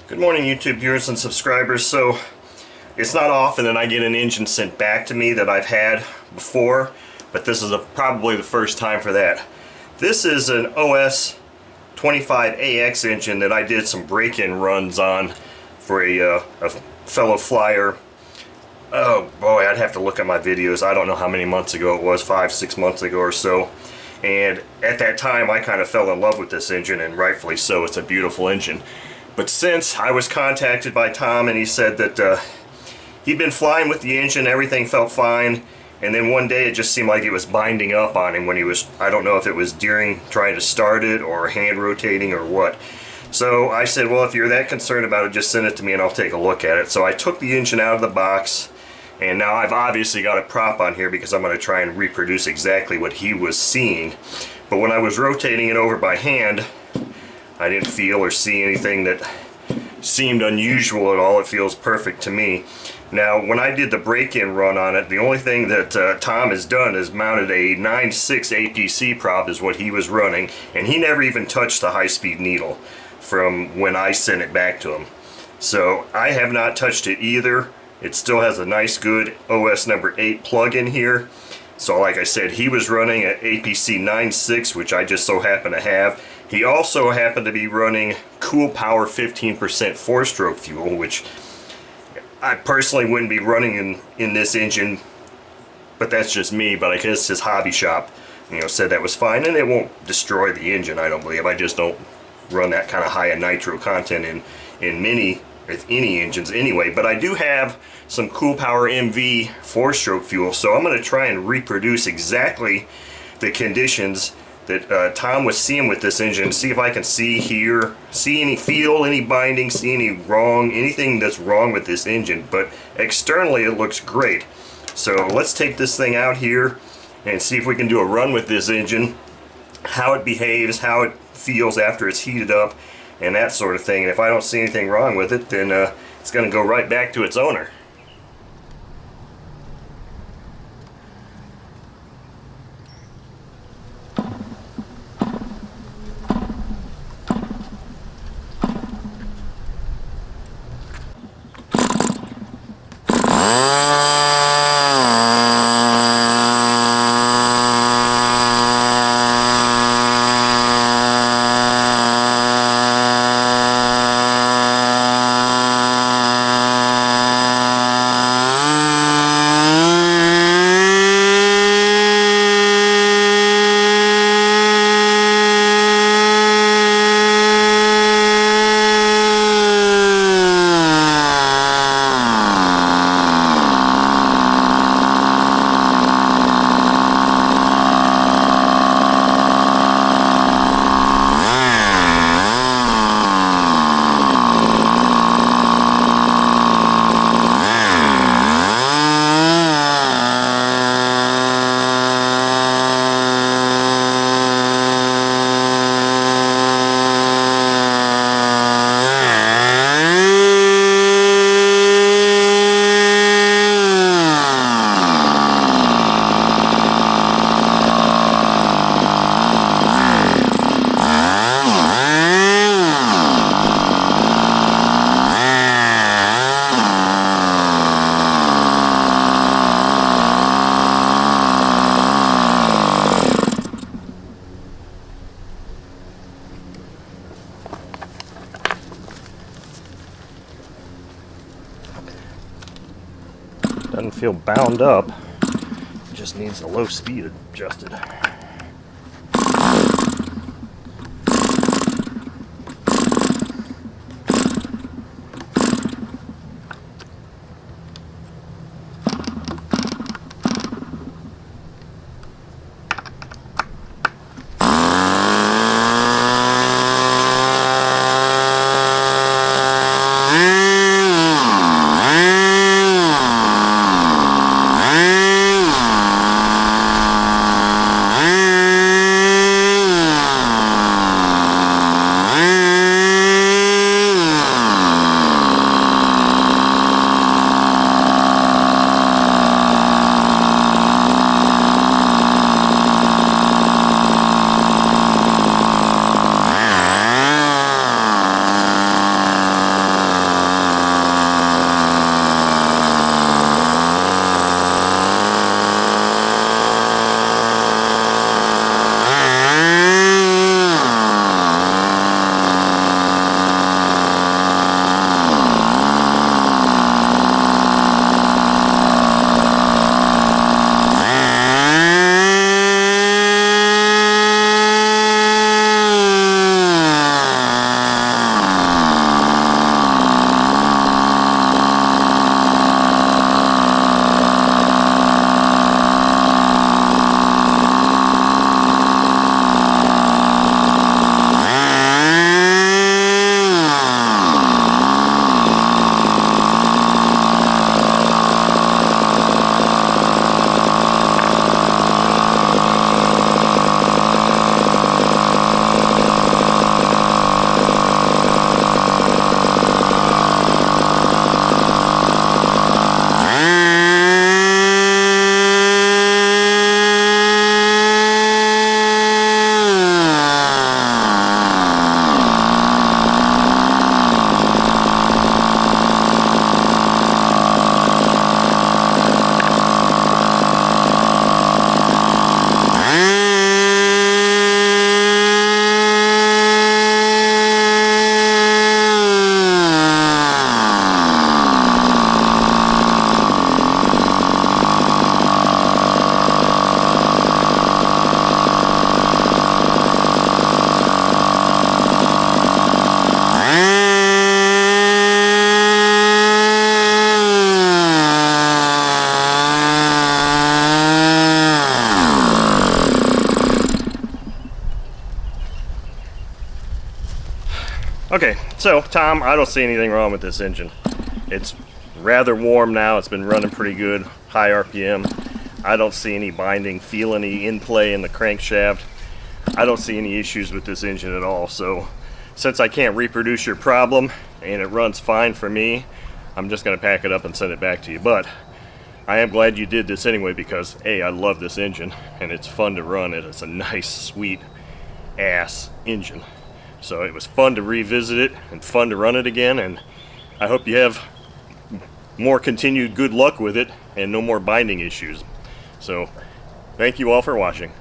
Good morning, YouTube viewers and subscribers. So it's not often that I get an engine sent back to me that I've had before, but this is probably the first time for that. This is an OS 25AX engine that I did some break-in runs on for a fellow flyer. Oh boy, I'd have to look at my videos. I don't know how many months ago it was, 5-6 months ago or so. And at that time I kind of fell in love with this engine, and rightfully so. It's a beautiful engine. But since I was contacted by Tom, and he said that he'd been flying with the engine, everything felt fine, and then one day it just seemed like it was binding up on him when he was, I don't know if it was during trying to start it or hand rotating or what. So I said, well, if you're that concerned about it, just send it to me and I'll take a look at it. So I took the engine out of the box, and now I've obviously got a prop on here because I'm going to try and reproduce exactly what he was seeing. But when I was rotating it over by hand, I didn't feel or see anything that seemed unusual at all. It feels perfect to me. Now, when I did the break-in run on it, the only thing that Tom has done is mounted a 9.6 APC prop is what he was running, and he never even touched the high-speed needle from when I sent it back to him. So I have not touched it either. It still has a nice good OS number 8 plug-in here. So like I said, he was running an APC 9.6, which I just so happen to have. He also happened to be running Cool Power 15% 4-stroke fuel, which I personally wouldn't be running in this engine, but that's just me. But I guess his hobby shop, said that was fine, and it won't destroy the engine, I don't believe. I just don't run that kind of high in nitro content in any engines anyway. But I do have some Cool Power MV 4-stroke fuel, so I'm going to try and reproduce exactly the conditions that Tom was seeing with this engine, see if I can feel any binding, see anything that's wrong with this engine. But externally it looks great. So let's take this thing out here and see if we can do a run with this engine, how it behaves, how it feels after it's heated up, and that sort of thing. And if I don't see anything wrong with it, then it's going to go right back to its owner. Doesn't feel bound up, it just needs the low speed adjusted. Okay, so Tom, I don't see anything wrong with this engine. It's rather warm now. It's been running pretty good, high RPM. I don't see any binding, feel any in play in the crankshaft. I don't see any issues with this engine at all. So since I can't reproduce your problem and it runs fine for me, I'm just going to pack it up and send it back to you. But I am glad you did this anyway because A, I love this engine and it's fun to run it. It's a nice, sweet ass engine. So it was fun to revisit it and fun to run it again, and I hope you have more continued good luck with it and no more binding issues. So thank you all for watching.